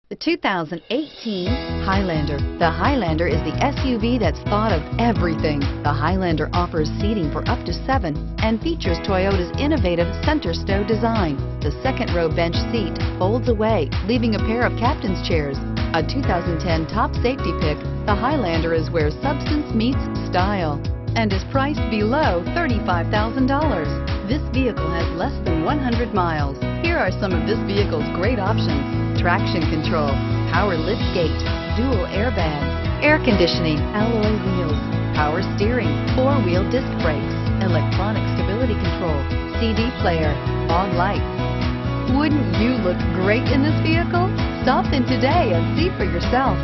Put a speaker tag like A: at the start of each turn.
A: The 2018 Highlander. The Highlander is the SUV that's thought of everything. The Highlander offers seating for up to 7 and features Toyota's innovative center stow design. The second row bench seat folds away, leaving a pair of captain's chairs. A 2010 top safety pick, the Highlander is where substance meets style and is priced below $35,000. This vehicle has less than 100 miles. Here are some of this vehicle's great options: traction control, power liftgate, dual airbags, air conditioning, alloy wheels, power steering, 4-wheel disc brakes, electronic stability control, CD player, fog lights. Wouldn't you look great in this vehicle? Stop in today and see for yourself.